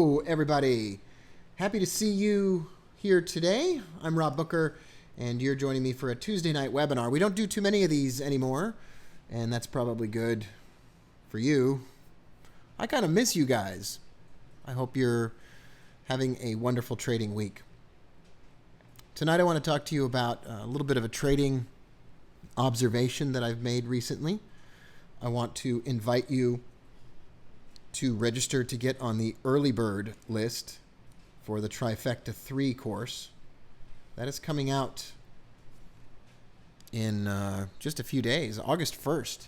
Hello, everybody. Happy to see you here today. I'm Rob Booker, and you're joining me for a Tuesday night webinar. We don't do too many of these anymore, and that's probably good for you. I kind of miss you guys. I hope you're having a wonderful trading week. Tonight I want to talk to you about a little bit of a trading observation that I've made recently. I want to invite you to register to get on the early bird list for the Trifecta 3 course. That is coming out in just a few days, August 1st.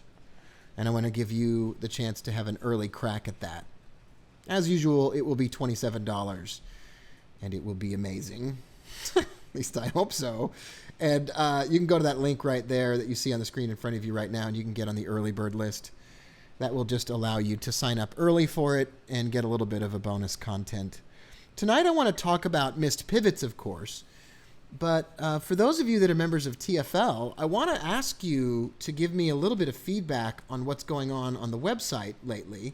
And I want to give you the chance to have an early crack at that. As usual, it will be $27, and it will be amazing. At least I hope so. And you can go to that link right there that you see on the screen in front of you right now, and you can get on the early bird list. That will just allow you to sign up early for it and get a little bit of a bonus content. Tonight I want to talk about missed pivots, of course. But for those of you that are members of TFL, I want to ask you to give me a little bit of feedback on what's going on the website lately.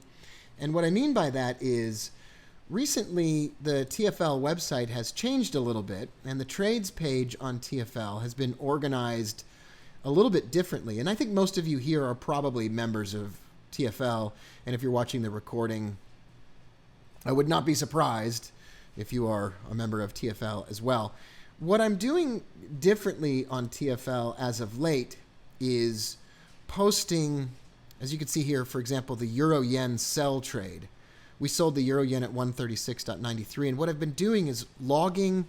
And what I mean by that is recently the TFL website has changed a little bit, and the trades page on TFL has been organized a little bit differently. And I think most of you here are probably members of TFL, and if you're watching the recording, I would not be surprised if you are a member of TFL as well. What I'm doing differently on TFL as of late is posting, as you can see here, for example, the Euro-Yen sell trade. We sold the Euro-Yen at 136.93, and what I've been doing is logging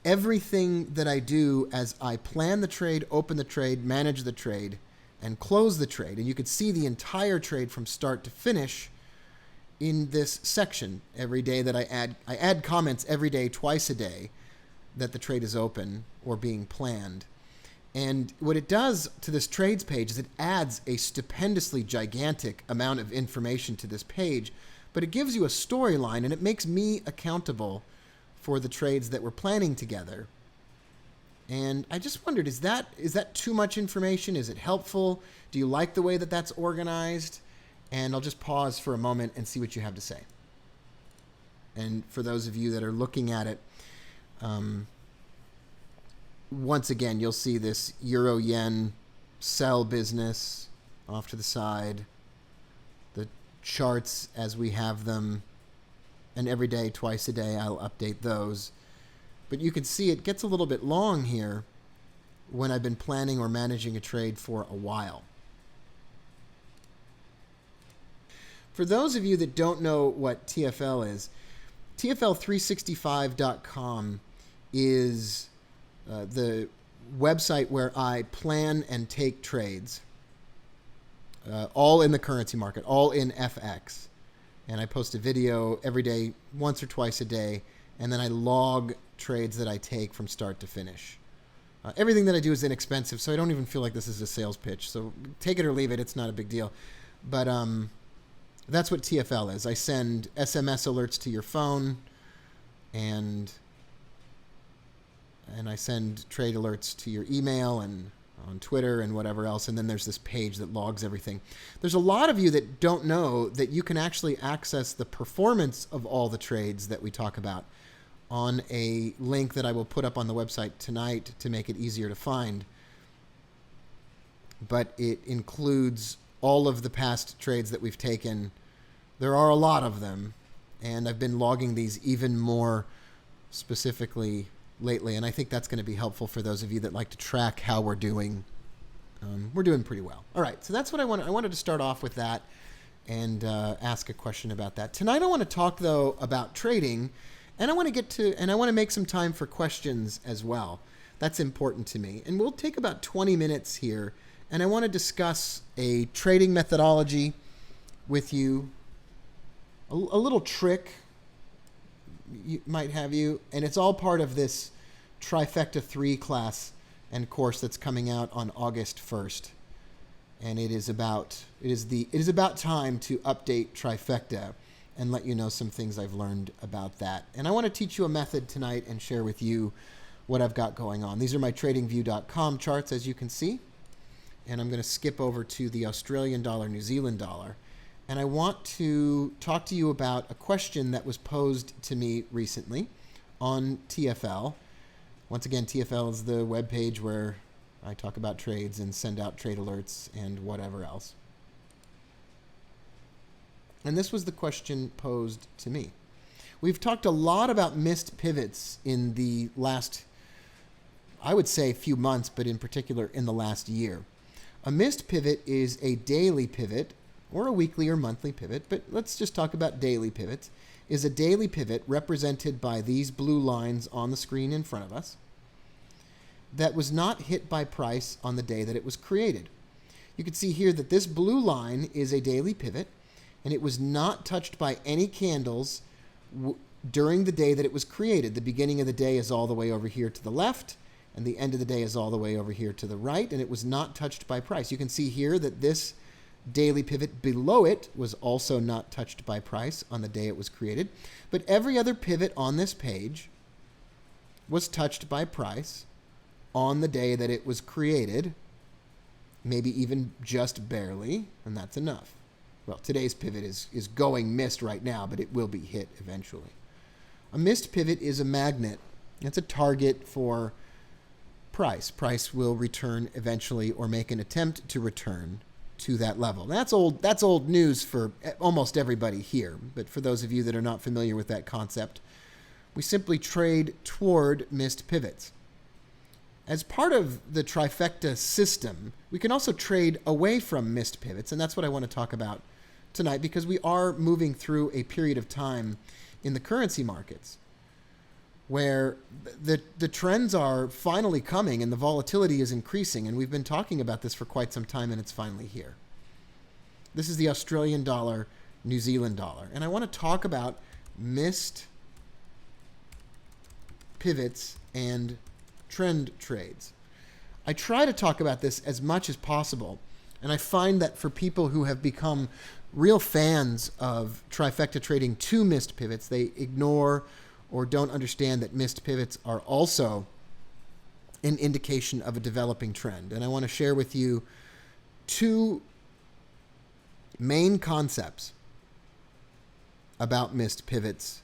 everything that I do as I plan the trade, open the trade, manage the trade, and close the trade. And you can see the entire trade from start to finish in this section every day that I add comments every day, twice a day, that the trade is open or being planned. And what it does to this trades page is it adds a stupendously gigantic amount of information to this page, but it gives you a storyline, and it makes me accountable for the trades that we're planning together. And I just wondered, is that too much information? Is it helpful? Do you like the way that that's organized? And I'll just pause for a moment and see what you have to say. And for those of you that are looking at it, once again, you'll see this Euro-Yen sell business off to the side, the charts as we have them, and every day, twice a day, I'll update those. But you can see it gets a little bit long here when I've been planning or managing a trade for a while. For those of you that don't know what TFL is, TFL365.com is the website where I plan and take trades, all in the currency market, all in FX. And I post a video every day, once or twice a day, and then I log trades that I take from start to finish. Everything that I do is inexpensive, so I don't even feel like this is a sales pitch. So take it or leave it. It's not a big deal. But that's what TFL is. I send SMS alerts to your phone, and I send trade alerts to your email and on Twitter and whatever else, and then there's this page that logs everything. There's a lot of you that don't know that you can actually access the performance of all the trades that we talk about on a link that I will put up on the website tonight to make it easier to find. But it includes all of the past trades that we've taken. There are a lot of them, and I've been logging these even more specifically lately, and I think that's going to be helpful for those of you that like to track how we're doing. We're doing pretty well. All right, so that's what I wanted to start off with that and ask a question about that. Tonight I want to talk, though, about trading, and I want to make some time for questions as well. That's important to me. And we'll take about 20 minutes here, and I want to discuss a trading methodology with you, a little trick might have you, and it's all part of this Trifecta 3 class and course that's coming out on August 1st. And it is about time to update Trifecta and let you know some things I've learned about that. And I want to teach you a method tonight and share with you what I've got going on. These are my TradingView.com charts, as you can see. And I'm going to skip over to the Australian dollar, New Zealand dollar. and I want to talk to you about a question that was posed to me recently on TFL. Once again, TFL is the webpage where I talk about trades and send out trade alerts and whatever else. And this was the question posed to me. We've talked a lot about missed pivots in the last, I would say, few months, but in particular in the last year. A missed pivot is a daily pivot or a weekly or monthly pivot, but let's just talk about daily pivots, is a daily pivot represented by these blue lines on the screen in front of us that was not hit by price on the day that it was created. You can see here that this blue line is a daily pivot, and it was not touched by any candles during the day that it was created. The beginning of the day is all the way over here to the left, and the end of the day is all the way over here to the right, and it was not touched by price. You can see here that this daily pivot below it was also not touched by price on the day it was created, but every other pivot on this page was touched by price on the day that it was created, maybe even just barely, and that's enough. Well, today's pivot is going missed right now, but it will be hit eventually. A missed pivot is a magnet. It's a target for price. Price will return eventually or make an attempt to return to that level. That's old news for almost everybody here, but for those of you that are not familiar with that concept, we simply trade toward missed pivots. As part of the trifecta system, we can also trade away from missed pivots, and that's what I want to talk about tonight, because we are moving through a period of time in the currency markets where the trends are finally coming and the volatility is increasing, and we've been talking about this for quite some time, and it's finally here. This is the Australian dollar, New Zealand dollar, and I want to talk about missed pivots and trend trades. I try to talk about this as much as possible, and I find that for people who have become real fans of trifecta trading to missed pivots, they ignore or don't understand that missed pivots are also an indication of a developing trend. And I want to share with you two main concepts about missed pivots.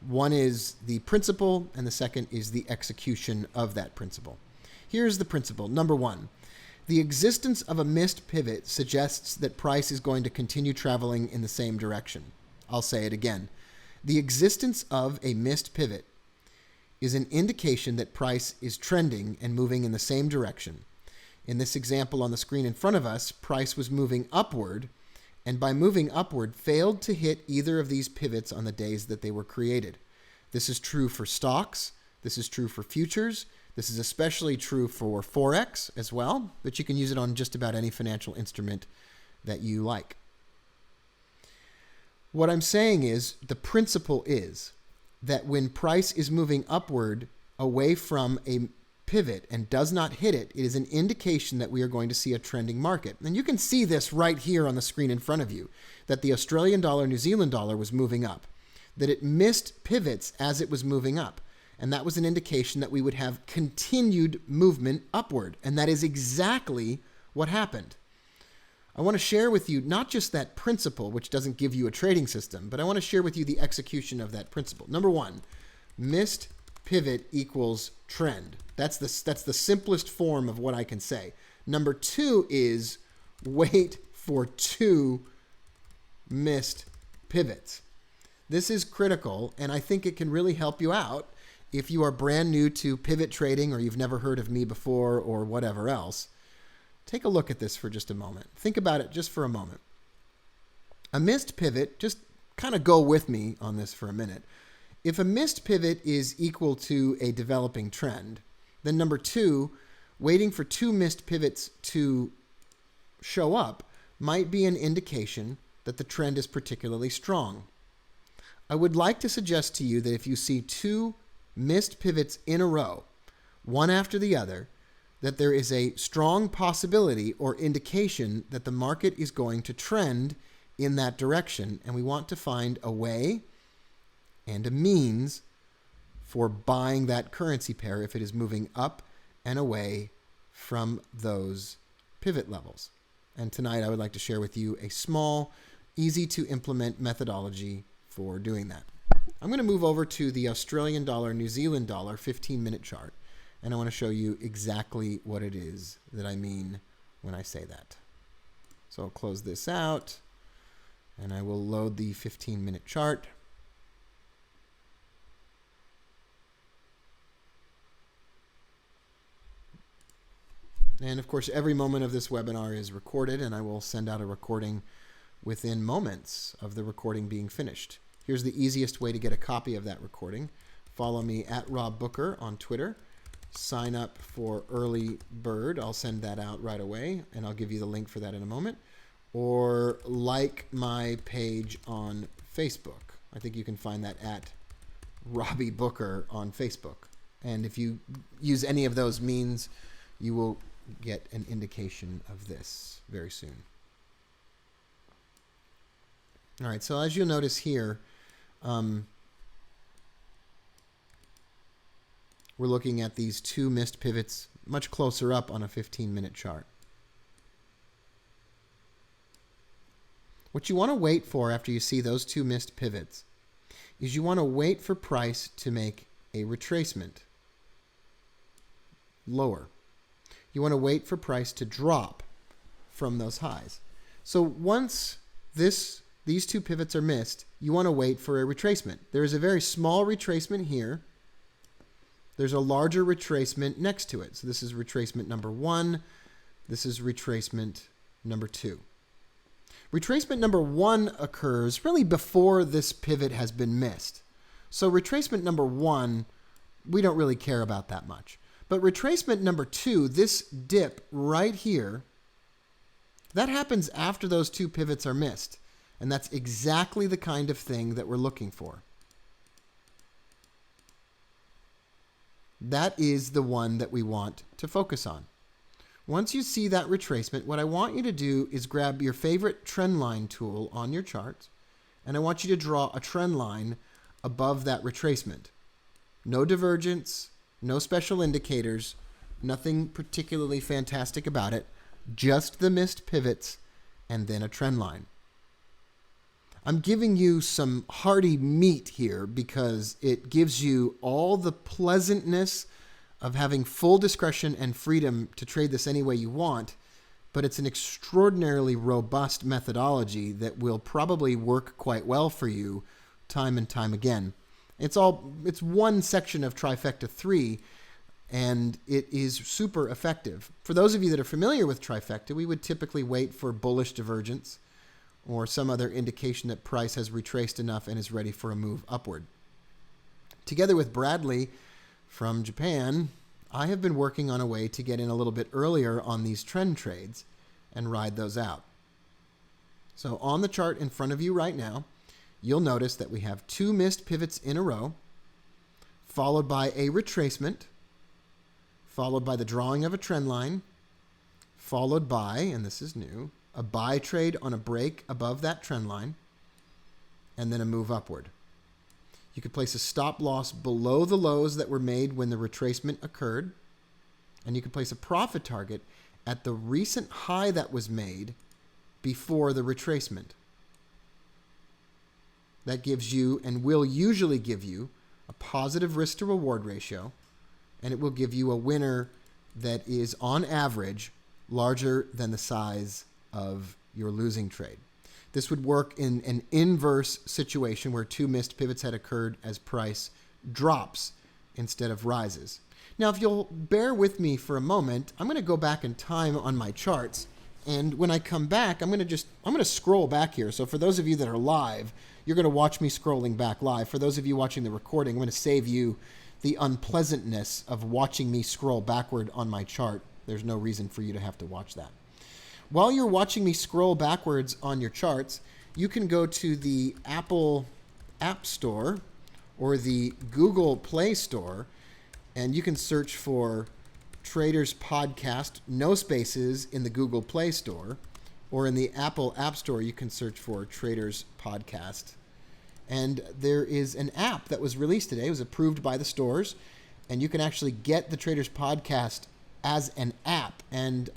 One is the principle, and the second is the execution of that principle. Here's the principle. Number one, the existence of a missed pivot suggests that price is going to continue traveling in the same direction. I'll say it again. The existence of a missed pivot is an indication that price is trending and moving in the same direction. In this example on the screen in front of us, price was moving upward, and by moving upward, failed to hit either of these pivots on the days that they were created. This is true for stocks. This is true for futures. This is especially true for Forex as well, but you can use it on just about any financial instrument that you like. What I'm saying is, the principle is that when price is moving upward away from a pivot and does not hit it, it is an indication that we are going to see a trending market. And you can see this right here on the screen in front of you, that the Australian dollar, New Zealand dollar was moving up, that it missed pivots as it was moving up. And that was an indication that we would have continued movement upward. And that is exactly what happened. I want to share with you not just that principle, which doesn't give you a trading system, but I want to share with you the execution of that principle. Number one, missed pivot equals trend. That's the simplest form of what I can say. Number two is wait for two missed pivots. This is critical, and I think it can really help you out if you are brand new to pivot trading or you've never heard of me before or whatever else. Take a look at this for just a moment. Think about it just for a moment. A missed pivot, just kind of go with me on this for a minute. If a missed pivot is equal to a developing trend, then number two, waiting for two missed pivots to show up might be an indication that the trend is particularly strong. I would like to suggest to you that if you see two missed pivots in a row, one after the other, that there is a strong possibility or indication that the market is going to trend in that direction, and we want to find a way and a means for buying that currency pair if it is moving up and away from those pivot levels. And tonight I would like to share with you a small easy to implement methodology for doing that. I'm going to move over to the Australian dollar, New Zealand dollar 15-minute chart, and I want to show you exactly what it is that I mean when I say that. So I'll close this out, and I will load the 15-minute chart. And of course, every moment of this webinar is recorded, and I will send out a recording within moments of the recording being finished. Here's the easiest way to get a copy of that recording. Follow me at Rob Booker on Twitter. Sign up for Early Bird. I'll send that out right away, and I'll give you the link for that in a moment. Or like my page on Facebook. I think you can find that at Robbie Booker on Facebook. And if you use any of those means, you will get an indication of this very soon. All right, so as you'll notice here, we're looking at these two missed pivots much closer up on a 15-minute chart. What you want to wait for after you see those two missed pivots is you want to wait for price to make a retracement lower. You want to wait for price to drop from those highs. So once these two pivots are missed, you want to wait for a retracement. There is a very small retracement here. There's a larger retracement next to it. So this is retracement number 1. This is retracement number 2. Retracement number 1 occurs really before this pivot has been missed. So retracement number 1, we don't really care about that much. But retracement number 2, this dip right here, that happens after those two pivots are missed. And that's exactly the kind of thing that we're looking for. That is the one that we want to focus on. Once you see that retracement, what I want you to do is grab your favorite trend line tool on your chart, and I want you to draw a trend line above that retracement. No divergence, no special indicators, nothing particularly fantastic about it, just the missed pivots and then a trend line. I'm giving you some hearty meat here because it gives you all the pleasantness of having full discretion and freedom to trade this any way you want, but it's an extraordinarily robust methodology that will probably work quite well for you time and time again. It's one section of Trifecta 3, and it is super effective. For those of you that are familiar with Trifecta, we would typically wait for bullish divergence or some other indication that price has retraced enough and is ready for a move upward. Together with Bradley from Japan, I have been working on a way to get in a little bit earlier on these trend trades and ride those out. So on the chart in front of you right now, you'll notice that we have two missed pivots in a row, followed by a retracement, followed by the drawing of a trend line, followed by, and this is new, a buy trade on a break above that trend line, and then a move upward. You could place a stop loss below the lows that were made when the retracement occurred, and you could place a profit target at the recent high that was made before the retracement. That gives you, and will usually give you, a positive risk to reward ratio, and it will give you a winner that is on average larger than the size of your losing trade. This would work in an inverse situation where two missed pivots had occurred as price drops instead of rises. Now, if you'll bear with me for a moment, I'm going to go back in time on my charts, and when I come back, I'm going to scroll back here. So for those of you that are live, you're going to watch me scrolling back live. For those of you watching the recording, I'm going to save you the unpleasantness of watching me scroll backward on my chart. There's no reason for you to have to watch that. While you're watching me scroll backwards on your charts, you can go to the Apple App Store or the Google Play Store, and you can search for Traders Podcast, no spaces, in the Google Play Store, or in the Apple App Store, you can search for Traders Podcast. And there is an app that was released today. It was approved by the stores, and you can actually get the Traders Podcast as an app. And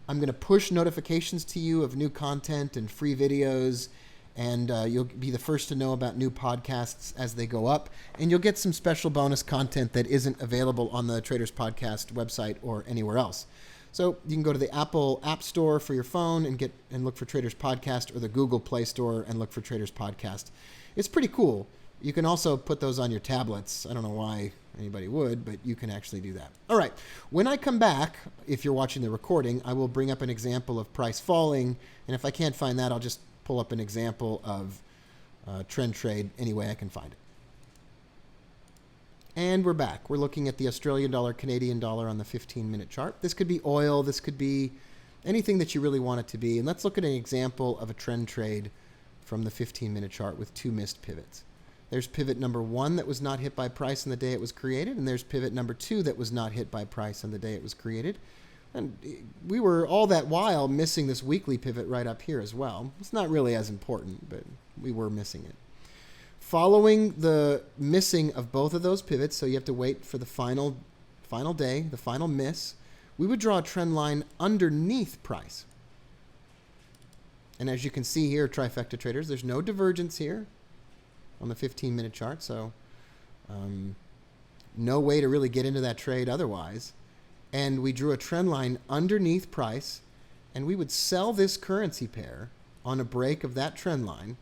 I'm going to push notifications to you of new content and free videos, and you'll be the first to know about new podcasts as they go up, and you'll get some special bonus content that isn't available on the Traders Podcast website or anywhere else. So you can go to the Apple App Store for your phone and look for Traders Podcast, or the Google Play Store and look for Traders Podcast. It's pretty cool. You can also put those on your tablets. I don't know why anybody would, but you can actually do that. All right. When I come back, if you're watching the recording, I will bring up an example of price falling, and if I can't find that, I'll just pull up an example of trend trade any way I can find it. And we're back. We're looking at the Australian dollar, Canadian dollar on the 15-minute chart. This could be oil. This could be anything that you really want it to be. And let's look at an example of a trend trade from the 15-minute chart with two missed pivots. There's pivot number 1 that was not hit by price on the day it was created, and there's pivot number 2 that was not hit by price on the day it was created. And we were all that while missing this weekly pivot right up here as well. It's not really as important, but we were missing it. Following the missing of both of those pivots, so you have to wait for the final day, the final miss, we would draw a trend line underneath price. And as you can see here, Trifecta traders, there's no divergence here on the 15-minute chart, so no way to really get into that trade otherwise. And we drew a trend line underneath price, and we would sell this currency pair on a break of that trend line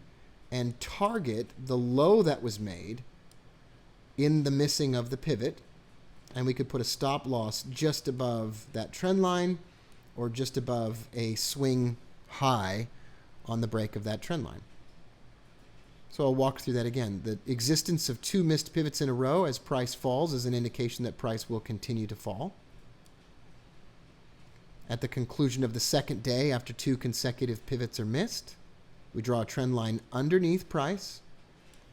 and target the low that was made in the missing of the pivot, and we could put a stop loss just above that trend line or just above a swing high on the break of that trend line. So I'll walk through that again. The existence of two missed pivots in a row as price falls is an indication that price will continue to fall. At the conclusion of the second day, after two consecutive pivots are missed, we draw a trend line underneath price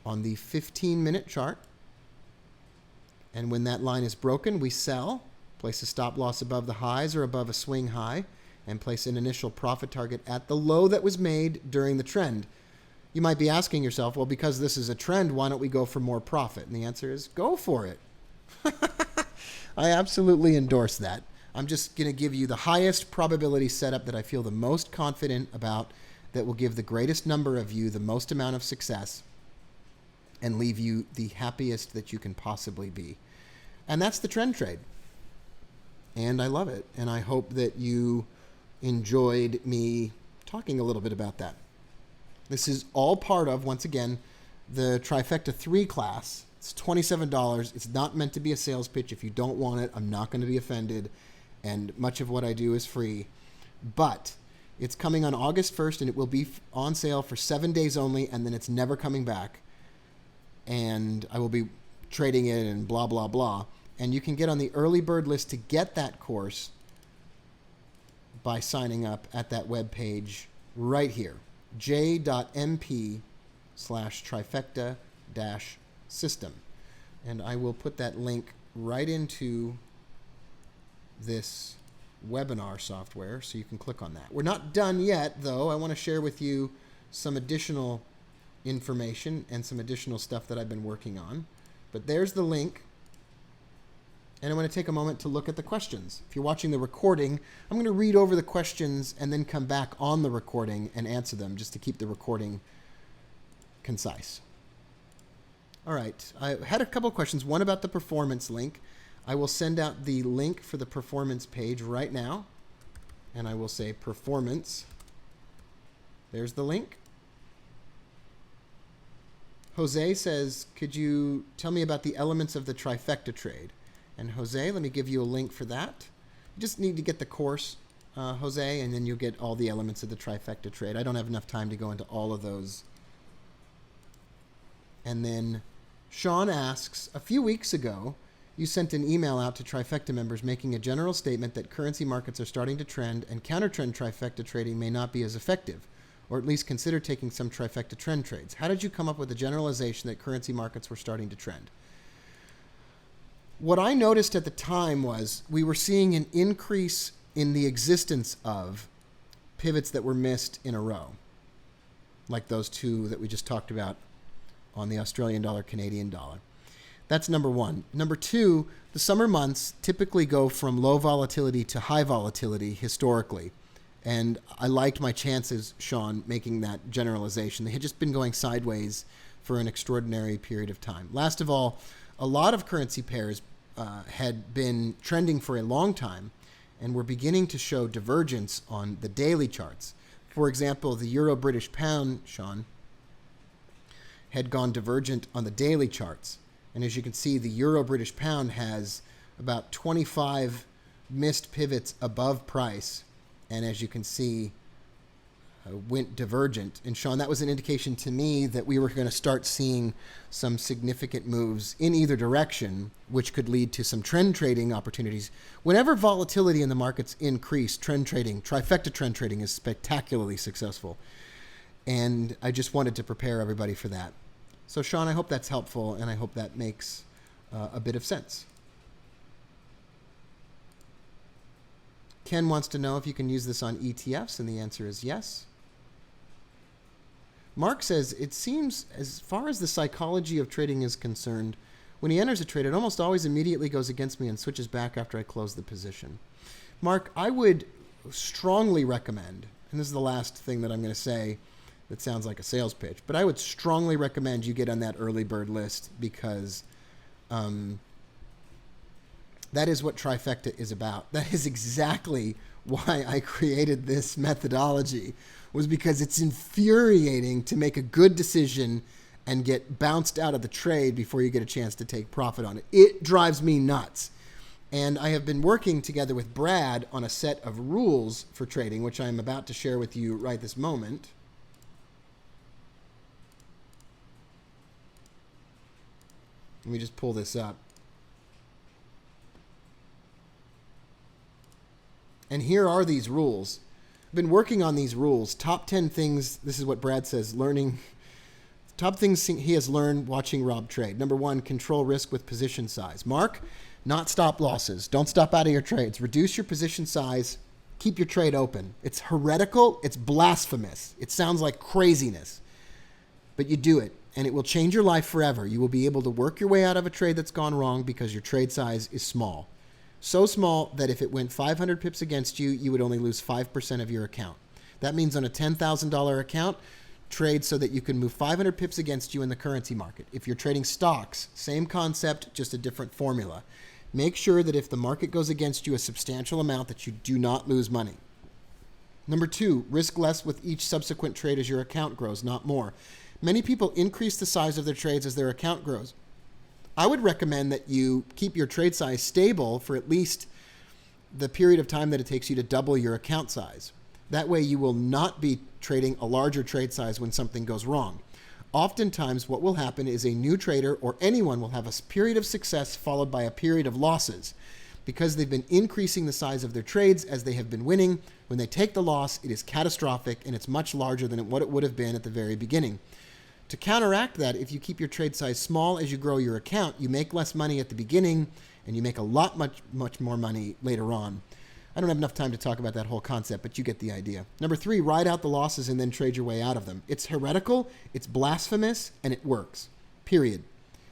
on the 15-minute chart. And when that line is broken, we sell, place a stop loss above the highs or above a swing high, and place an initial profit target at the low that was made during the trend. You might be asking yourself, well, because this is a trend, why don't we go for more profit? And the answer is, go for it. I absolutely endorse that. I'm just going to give you the highest probability setup that I feel the most confident about, that will give the greatest number of you the most amount of success and leave you the happiest that you can possibly be. And that's the trend trade. And I love it. And I hope that you enjoyed me talking a little bit about that. This is all part of, once again, the Trifecta 3 class. It's $27. It's not meant to be a sales pitch. If you don't want it, I'm not going to be offended. And much of what I do is free. But it's coming on August 1st, and it will be on sale for 7 days only, and then it's never coming back. And I will be trading it and blah, blah, blah. And you can get on the early bird list to get that course by signing up at that webpage right here. j.mp/trifecta-system. And I will put that link right into this webinar software so you can click on that. We're not done yet, though. I want to share with you some additional information and some additional stuff that I've been working on. But there's the link. And I want to take a moment to look at the questions. If you're watching the recording, I'm going to read over the questions and then come back on the recording and answer them, just to keep the recording concise. All right. I had a couple of questions. One about the performance link. I will send out the link for the performance page right now. And I will say performance. There's the link. Jose says, could you tell me about the elements of the trifecta trade? And Jose, let me give you a link for that. You just need to get the course, Jose, and then you'll get all the elements of the trifecta trade. I don't have enough time to go into all of those. And then Sean asks, a few weeks ago, you sent an email out to Trifecta members making a general statement that currency markets are starting to trend and counter-trend trifecta trading may not be as effective, or at least consider taking some trifecta trend trades. How did you come up with the generalization that currency markets were starting to trend? What I noticed at the time was we were seeing an increase in the existence of pivots that were missed in a row, like those two that we just talked about on the Australian dollar, Canadian dollar. That's number one. Number two, the summer months typically go from low volatility to high volatility historically. And I liked my chances, Sean, making that generalization. They had just been going sideways for an extraordinary period of time. Last of all, a lot of currency pairs had been trending for a long time and were beginning to show divergence on the daily charts. For example, the Euro-British pound, Sean, had gone divergent on the daily charts. And as you can see, the Euro-British pound has about 25 missed pivots above price. And as you can see, went divergent. And Sean, that was an indication to me that we were going to start seeing some significant moves in either direction, which could lead to some trend trading opportunities. Whenever volatility in the markets increase, trend trading, trifecta trend trading is spectacularly successful. And I just wanted to prepare everybody for that. So Sean, I hope that's helpful, and I hope that makes a bit of sense. Ken wants to know if you can use this on ETFs, and the answer is yes. Mark says, it seems as far as the psychology of trading is concerned, when he enters a trade, it almost always immediately goes against me and switches back after I close the position. Mark, I would strongly recommend, and this is the last thing that I'm going to say that sounds like a sales pitch, but I would strongly recommend you get on that early bird list because that is what Trifecta is about. That is exactly why I created this methodology, was because it's infuriating to make a good decision and get bounced out of the trade before you get a chance to take profit on it. It drives me nuts. And I have been working together with Brad on a set of rules for trading, which I'm about to share with you right this moment. Let me just pull this up. And here are these rules. I've been working on these rules. Top 10 things, this is what Brad says, learning. Top things he has learned watching Rob trade. Number one, control risk with position size. Mark, not stop losses. Don't stop out of your trades. Reduce your position size. Keep your trade open. It's heretical. It's blasphemous. It sounds like craziness. But you do it, and it will change your life forever. You will be able to work your way out of a trade that's gone wrong because your trade size is small. So small that if it went 500 pips against you, you would only lose 5% of your account. That means on a $10,000 account, trade so that you can move 500 pips against you in the currency market. If you're trading stocks, same concept, just a different formula. Make sure that if the market goes against you a substantial amount, that you do not lose money. Number two, risk less with each subsequent trade as your account grows, not more. Many people increase the size of their trades as their account grows. I would recommend that you keep your trade size stable for at least the period of time that it takes you to double your account size. That way you will not be trading a larger trade size when something goes wrong. Oftentimes what will happen is a new trader or anyone will have a period of success followed by a period of losses because they've been increasing the size of their trades as they have been winning. When they take the loss, it is catastrophic and it's much larger than what it would have been at the very beginning. To counteract that, if you keep your trade size small as you grow your account, you make less money at the beginning and you make a much more money later on. I don't have enough time to talk about that whole concept, but you get the idea. Number three, ride out the losses and then trade your way out of them. It's heretical, it's blasphemous, and it works. Period.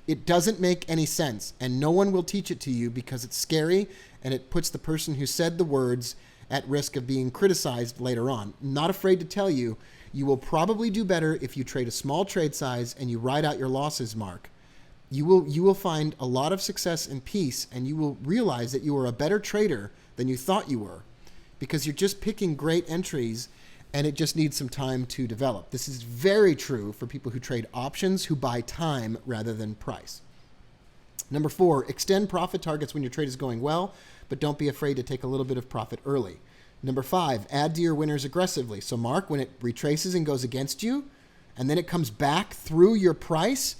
It doesn't make any sense, and no one will teach it to you because it's scary and it puts the person who said the words at risk of being criticized later on. I'm not afraid to tell you, you will probably do better if you trade a small trade size and you ride out your losses, Mark. You will find a lot of success and peace, and you will realize that you are a better trader than you thought you were because you're just picking great entries and it just needs some time to develop. This is very true for people who trade options, who buy time rather than price. Number four, extend profit targets when your trade is going well, but don't be afraid to take a little bit of profit early. Number five, add to your winners aggressively. So Mark, when it retraces and goes against you, and then it comes back through your price,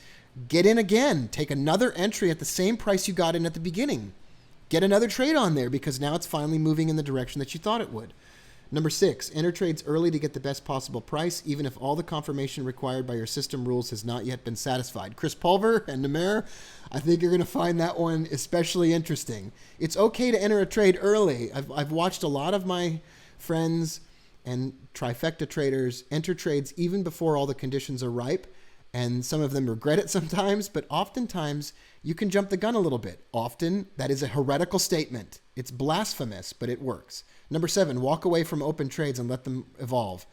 get in again. Take another entry at the same price you got in at the beginning. Get another trade on there because now it's finally moving in the direction that you thought it would. Number six, enter trades early to get the best possible price, even if all the confirmation required by your system rules has not yet been satisfied. Chris Pulver and Namer, I think you're going to find that one especially interesting. It's okay to enter a trade early. I've watched a lot of my friends and trifecta traders enter trades even before all the conditions are ripe, And some of them regret it sometimes, but oftentimes you can jump the gun a little bit. Often that is a heretical statement. It's blasphemous, but it works. Number 7, walk away from open trades and let them evolve.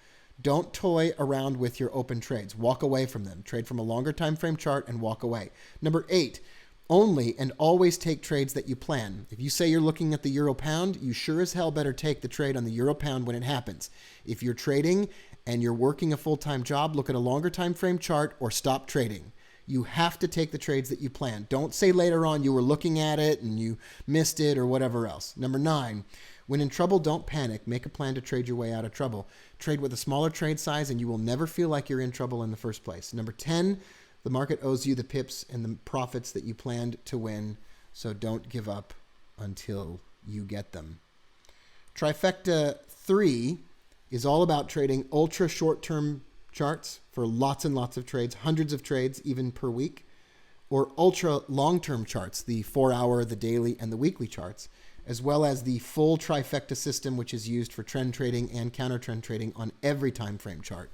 Don't toy around with your open trades. Walk away from them. Trade from a longer time frame chart and walk away. Number 8, only and always take trades that you plan. If you say you're looking at the euro pound, you sure as hell better take the trade on the euro pound when it happens. If you're trading and you're working a full-time job, look at a longer time frame chart or stop trading. You have to take the trades that you plan. Don't say later on you were looking at it and you missed it or whatever else. Number 9, when in trouble, don't panic. Make a plan to trade your way out of trouble. Trade with a smaller trade size and you will never feel like you're in trouble in the first place. Number 10, the market owes you the pips and the profits that you planned to win, so don't give up until you get them. Trifecta 3 is all about trading ultra short-term charts for lots and lots of trades, hundreds of trades even per week, or ultra long-term charts, the 4-hour, the daily, and the weekly charts, as well as the full trifecta system, which is used for trend trading and counter-trend trading on every time frame chart.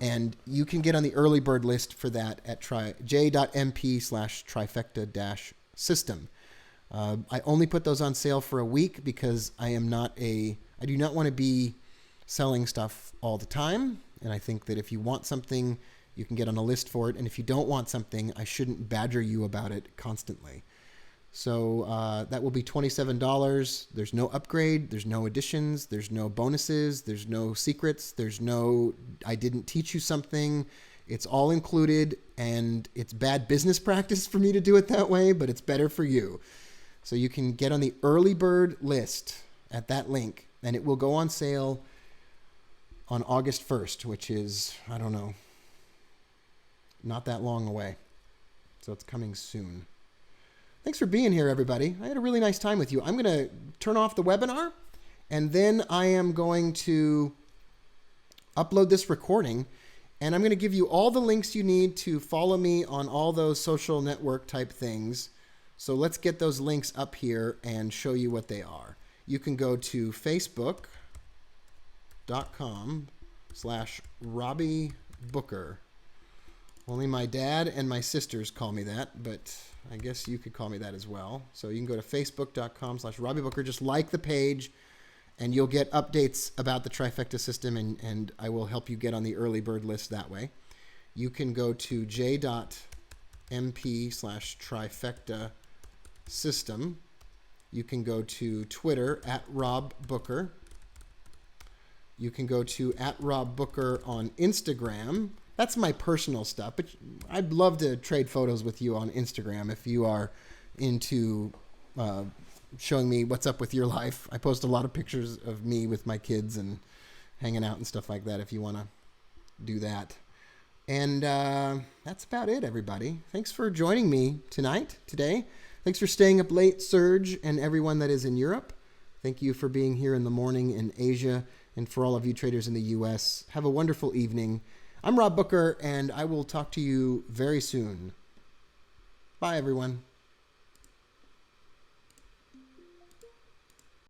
And you can get on the early bird list for that at j.mp/trifecta-system. I only put those on sale for a week because I do not want to be selling stuff all the time. And I think that if you want something, you can get on a list for it. And if you don't want something, I shouldn't badger you about it constantly. So that will be $27. There's no upgrade. There's no additions. There's no bonuses. There's no secrets. There's no, I didn't teach you something. It's all included, and it's bad business practice for me to do it that way, but it's better for you. So you can get on the early bird list at that link, and it will go on sale on August 1st, which is, I don't know, not that long away. So it's coming soon. Thanks for being here, everybody. I had a really nice time with you. I'm going to turn off the webinar, and then I am going to upload this recording, and I'm going to give you all the links you need to follow me on all those social network type things. So let's get those links up here and show you what they are. You can go to facebook.com/Robbie Booker. Only my dad and my sisters call me that, but I guess you could call me that as well. So you can go to facebook.com/Robbie Booker. Just like the page, and you'll get updates about the trifecta system, and I will help you get on the early bird list that way. You can go to j.mp/trifecta-system. You can go to Twitter @RobBooker. You can go to @RobBooker on Instagram. That's my personal stuff, but I'd love to trade photos with you on Instagram if you are into showing me what's up with your life. I post a lot of pictures of me with my kids and hanging out and stuff like that if you want to do that. And that's about it, everybody. Thanks for joining me today. Thanks for staying up late, Serge, and everyone that is in Europe. Thank you for being here in the morning in Asia, and for all of you traders in the U.S. Have a wonderful evening. I'm Rob Booker, and I will talk to you very soon. Bye, everyone.